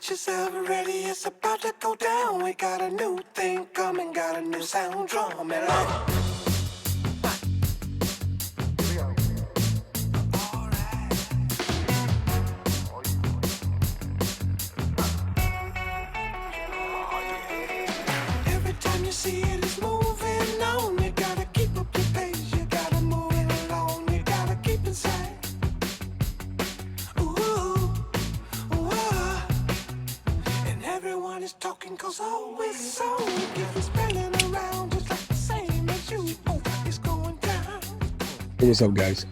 yourself ready, it's about to go down. We got a new thing coming, got a new sound, drum and loud. Every time you see it, it's moving on. You gotta keep up your pace, you gotta move it along, you gotta keep inside. Ooh, ooh, and everyone is talking cause always so. Keep it spinning around just like the same as you. Oh, it's going down. Hey, what's up, guys?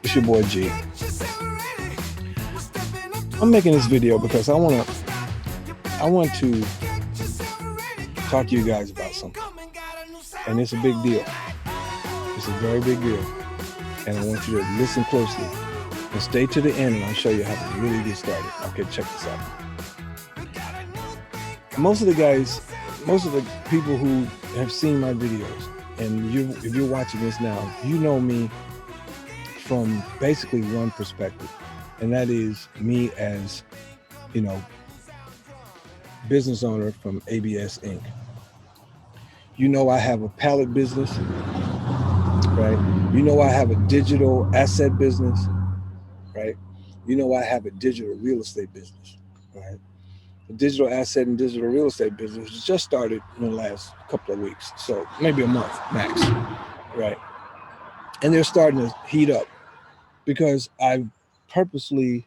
It's your boy G. I'm making this video because I want to talk to you guys about something, and it's a big deal. It's a very big deal, and I want you to listen closely and stay to the end, and I'll show you how to really get started. Okay, check this out. Most of the people who have seen my videos, and if you're watching this now, you know me from basically one perspective, and that is me as, business owner from ABS Inc. You know I have a pallet business, right? You know I have a digital asset business, right? You know I have a digital real estate business, right? The digital asset and digital real estate business just started in the last couple of weeks, so maybe a month max, right? And they're starting to heat up because I've purposely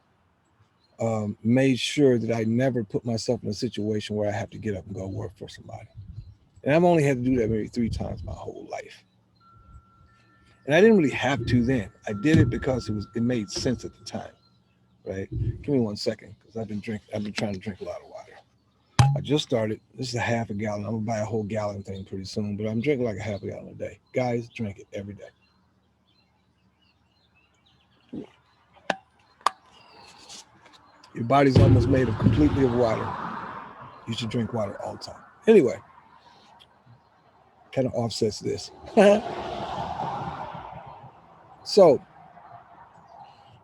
made sure that I never put myself in a situation where I have to get up and go work for somebody. And I've only had to do that maybe 3 times my whole life. And I didn't really have to then. I did it because it made sense at the time, right? Give me 1 second, because I've been trying to drink a lot of water. I just started. This is a half a gallon. I'm gonna buy a whole gallon thing pretty soon, but I'm drinking like a half a gallon a day. Guys, drink it every day. Your body's almost made of completely of water. You should drink water all the time. Anyway, kind of offsets this. So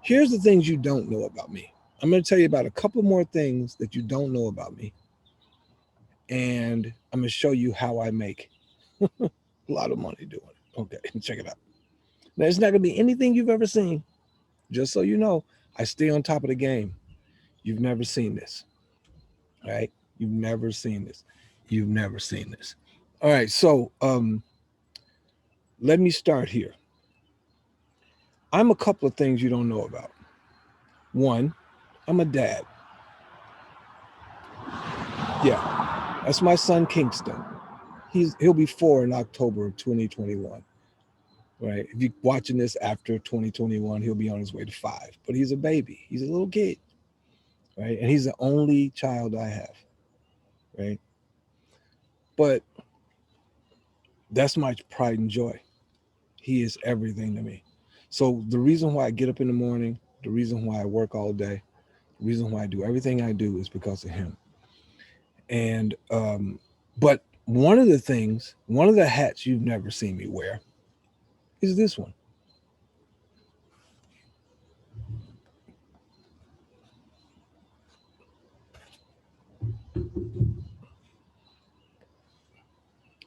here's the things you don't know about me. I'm going to tell you about a couple more things that you don't know about me. And I'm going to show you how I make a lot of money doing it. Okay, check it out. Now, it's not going to be anything you've ever seen. Just so you know, I stay on top of the game. You've never seen this, right? You've never seen this. You've never seen this. All right, so let me start here. I'm a couple of things you don't know about. One, I'm a dad. Yeah, that's my son Kingston. He'll be 4 in October of 2021. Right? If you're watching this after 2021, he'll be on his way to 5. But he's a baby. He's a little kid. Right? And he's the only child I have. Right? But that's my pride and joy. He is everything to me. So the reason why I get up in the morning, the reason why I work all day, the reason why I do everything I do is because of him. And but one of the hats you've never seen me wear is this one.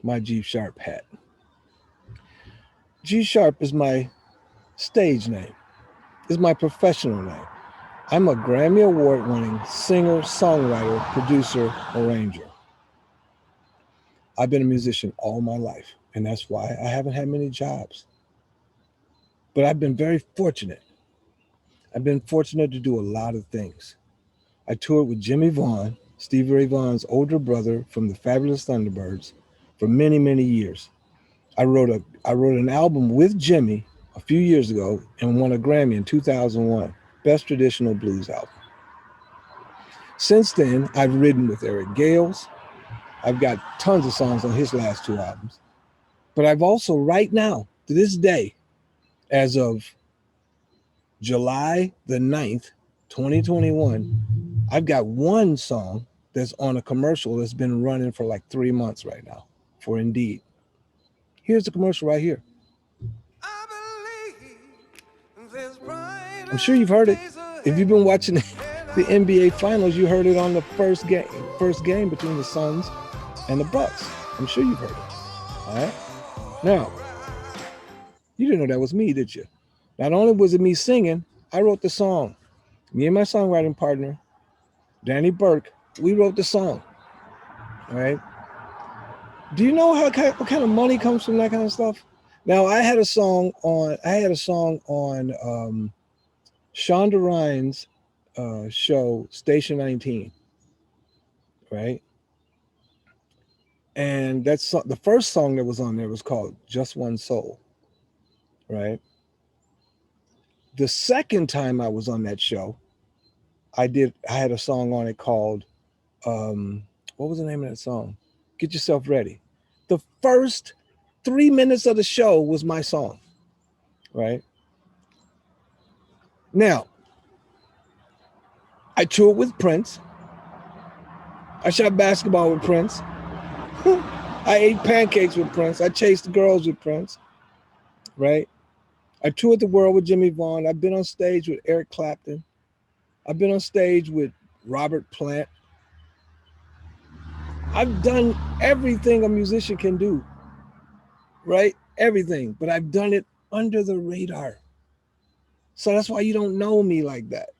My G Sharp hat. G Sharp is my stage name. It's my professional name. I'm a Grammy Award-winning singer, songwriter, producer, arranger. I've been a musician all my life, and that's why I haven't had many jobs. But I've been very fortunate. I've been fortunate to do a lot of things. I toured with Jimmy Vaughn, Stevie Ray Vaughan's older brother from the Fabulous Thunderbirds, for many, many years. I wrote an album with Jimmy a few years ago and won a Grammy in 2001, Best Traditional Blues Album. Since then, I've written with Eric Gales. I've got tons of songs on his last 2 albums. But I've also, right now, to this day, as of July the 9th, 2021, I've got 1 song that's on a commercial that's been running for like 3 months right now for Indeed. Here's the commercial right here. I believe there's brighter I'm sure you've heard it. If you've been watching the NBA Finals, you heard it on the first game between the Suns and the Bucks. I'm sure you've heard it. All right. Now, you didn't know that was me, did you? Not only was it me singing, I wrote the song. Me and my songwriting partner, Danny Burke, we wrote the song. All right. Do you know what kind of money comes from that kind of stuff? Now, I had a song on Shonda Rhimes' show, Station 19, right? And that's the first song that was on there was called Just One Soul, right? The second time I was on that show, I had a song on it called, what was the name of that song? Get Yourself Ready. The first 3 minutes of the show was my song, right? Now, I toured with Prince. I shot basketball with Prince. I ate pancakes with Prince. I chased girls with Prince, right? I toured the world with Jimmy Vaughn. I've been on stage with Eric Clapton. I've been on stage with Robert Plant. I've done everything a musician can do, right? Everything, but I've done it under the radar. So that's why you don't know me like that.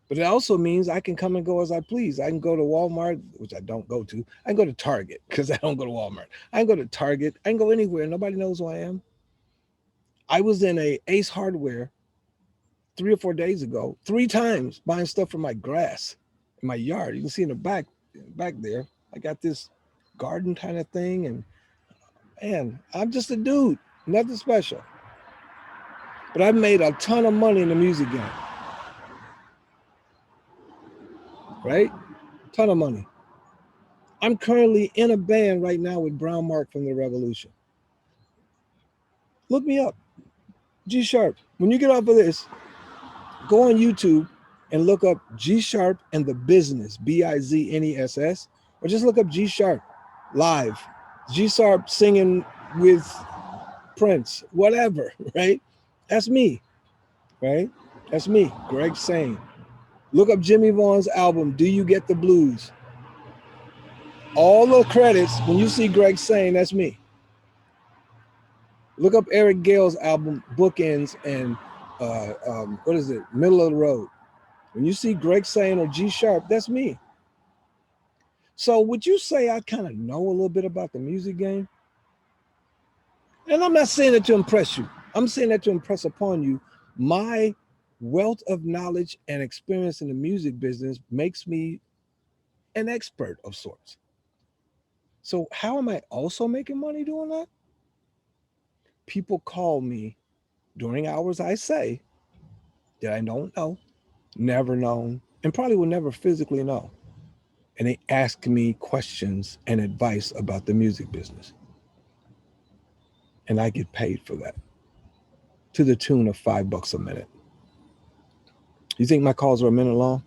But it also means I can come and go as I please. I can go to Walmart, which I don't go to. I can go to Target because I don't go to Walmart. I can go to Target. I can go anywhere. Nobody knows who I am. I was in a Ace Hardware 3 or 4 days ago, 3 times buying stuff for my grass in my yard. You can see in the back there, I got this garden kind of thing. And man, I'm just a dude, nothing special. But I've made a ton of money in the music game. Right? Ton of money. I'm currently in a band right now with Brown Mark from The Revolution. Look me up. G Sharp. When you get off of this, go on YouTube and look up G Sharp and the Business, Bizness, or just look up G Sharp live. G Sharp singing with Prince, whatever, right? That's me, right? That's me, Greg Sane. Look up Jimmy Vaughn's album, Do You Get the Blues? All the credits, when you see Greg Sane, that's me. Look up Eric Gale's album, Bookends, and what is it? Middle of the Road. When you see Greg Sane or G Sharp, that's me. So would you say I kind of know a little bit about the music game? And I'm not saying that to impress you. I'm saying that to impress upon you. My wealth of knowledge and experience in the music business makes me an expert of sorts. So how am I also making money doing that? People call me during hours I say that I don't know, never known, and probably will never physically know. And they ask me questions and advice about the music business. And I get paid for that to the tune of $5 a minute. You think my calls are a minute long?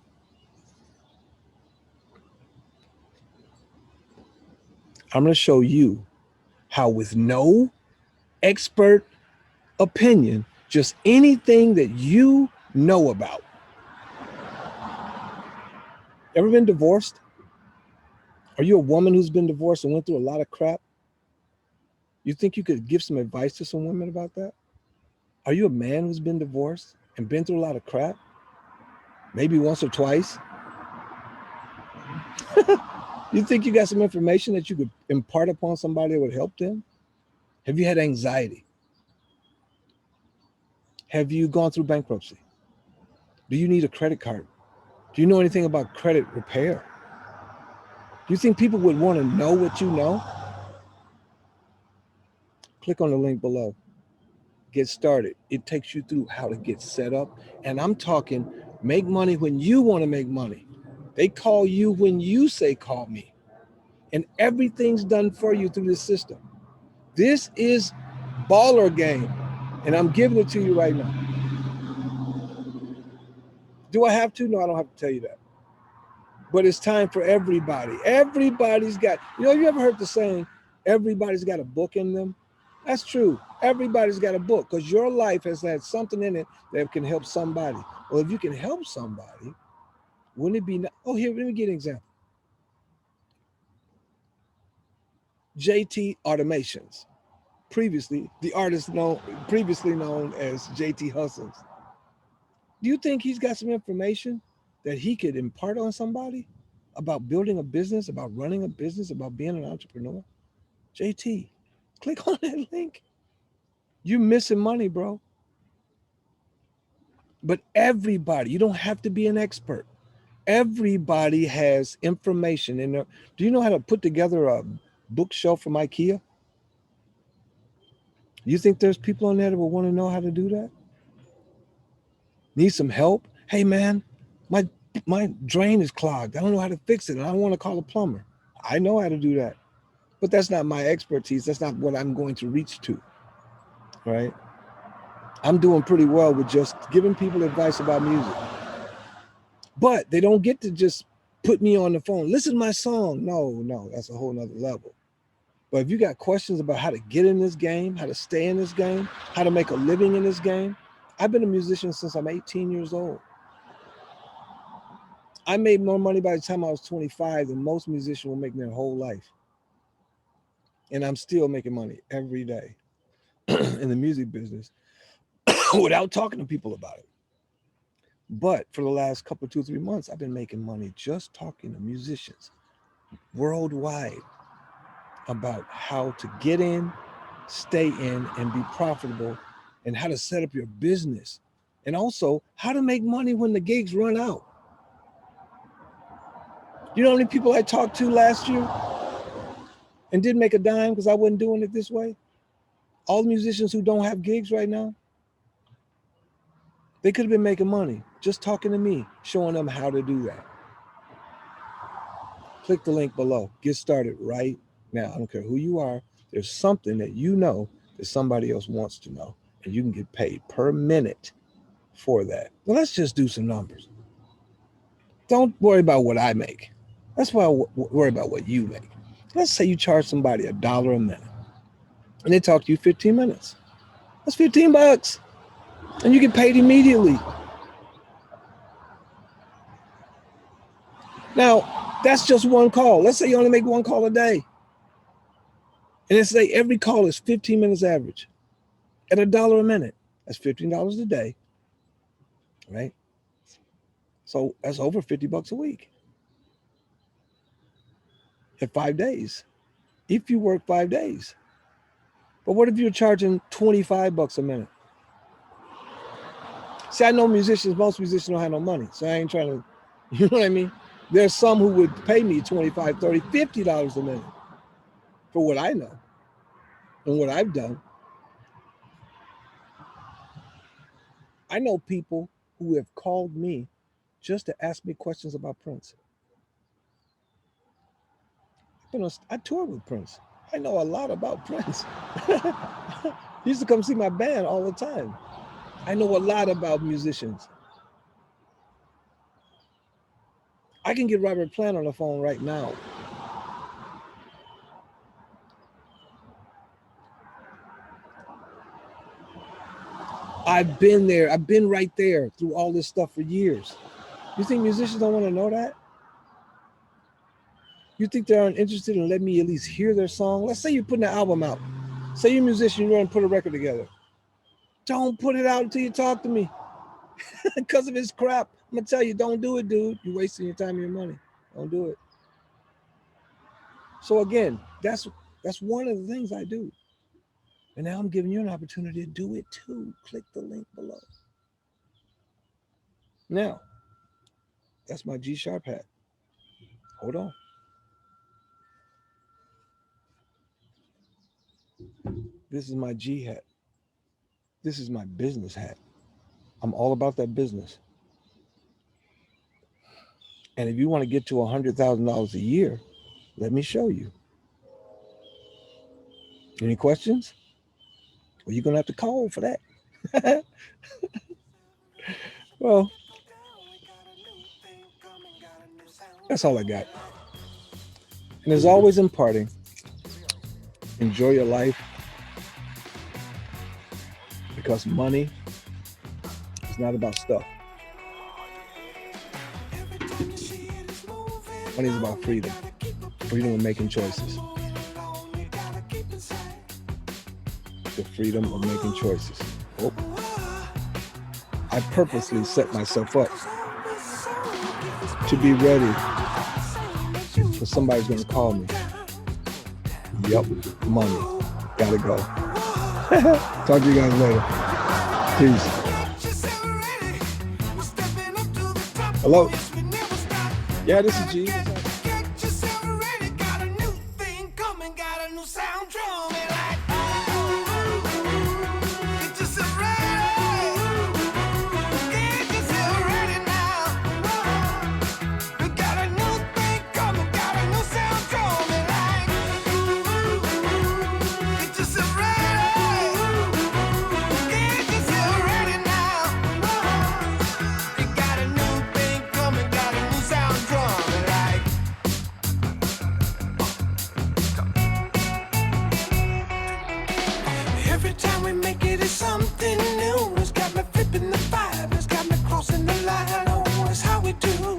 I'm going to show you how, with no expert opinion, just anything that you know about. Ever been divorced? Are you a woman who's been divorced and went through a lot of crap? You think you could give some advice to some women about that? Are you a man who's been divorced and been through a lot of crap? Maybe once or twice? You think you got some information that you could impart upon somebody that would help them? Have you had anxiety? Have you gone through bankruptcy? Do you need a credit card? Do you know anything about credit repair? Do you think people would want to know what you know? Click on the link below. Get started. It takes you through how to get set up. And I'm talking make money when you want to make money. They call you when you say call me. And everything's done for you through this system. This is baller game. And I'm giving it to you right now. Do I have to? No, I don't have to tell you that. But it's time for everybody. Everybody's got, you ever heard the saying, everybody's got a book in them? That's true. Everybody's got a book because your life has had something in it that can help somebody. Well, if you can help somebody, wouldn't it be? Oh, here, let me get an example. JT Automations, previously known as JT Hustles. Do you think he's got some information that he could impart on somebody about building a business, about running a business, about being an entrepreneur? JT, click on that link. You're missing money, bro. But everybody, you don't have to be an expert. Everybody has information in there. Do you know how to put together a bookshelf from IKEA? You think there's people on there that will want to know how to do that? Need some help? Hey man, my my drain is clogged. I don't know how to fix it, and I want to call a plumber. I know how to do that, but that's not my expertise. That's not what I'm going to reach to, right? I'm doing pretty well with just giving people advice about music, but they don't get to just put me on the phone. Listen to my song. No, that's a whole nother level. But if you got questions about how to get in this game, how to stay in this game, how to make a living in this game, I've been a musician since I'm 18 years old. I made more money by the time I was 25 than most musicians will make their whole life. And I'm still making money every day in the music business without talking to people about it. But for the last couple, 2 or 3 months, I've been making money just talking to musicians worldwide about how to get in, stay in, and be profitable, and how to set up your business, and also how to make money when the gigs run out. You know how many people I talked to last year and didn't make a dime because I wasn't doing it this way? All the musicians who don't have gigs right now, they could have been making money just talking to me, showing them how to do that. Click the link below. Get started right now. I don't care who you are. There's something that you know that somebody else wants to know, and you can get paid per minute for that. Well, let's just do some numbers. Don't worry about what I make. Let's worry about what you make. Let's say you charge somebody $1 a minute, and they talk to you 15 minutes. That's $15, and you get paid immediately. Now, that's just one call. Let's say you only make one call a day. And let's say every call is 15 minutes average at $1 a minute. That's $15 a day, right? So that's over $50 a week at 5 days, if you work 5 days. But what if you're charging $25 a minute? See, I know musicians, most musicians don't have no money, so I ain't trying to, you know what I mean? There's some who would pay me $25, $30, $50 a minute for what I know and what I've done. I know people who have called me just to ask me questions about Prince. I toured with Prince. I know a lot about Prince. He used to come see my band all the time. I know a lot about musicians. I can get Robert Plant on the phone right now. I've been there. I've been right there through all this stuff for years. You think musicians don't want to know that? You think they aren't interested in letting me at least hear their song? Let's say you're putting an album out. Say you're a musician, you're going to put a record together. Don't put it out until you talk to me. Because of his crap. I'm going to tell you, don't do it, dude. You're wasting your time and your money. Don't do it. So again, that's one of the things I do. And now I'm giving you an opportunity to do it too. Click the link below. Now, that's my G sharp hat. Hold on. This is my G hat. This is my business hat. I'm all about that business. And if you want to get to $100,000 a year, let me show you. Any questions? Well, you're going to have to call for that. Well, that's all I got. And as always, imparting, enjoy your life, because money is not about stuff. Money is about freedom. Freedom of making choices. The freedom of making choices. Oh. I purposely set myself up to be ready for somebody's going to call me. Yup, money. Gotta go. Talk to you guys later. Peace. Hello? Yeah, this is G. Every time we make it, it's something new. It's got me flipping the vibe. It's got me crossing the line. Oh, it's how we do.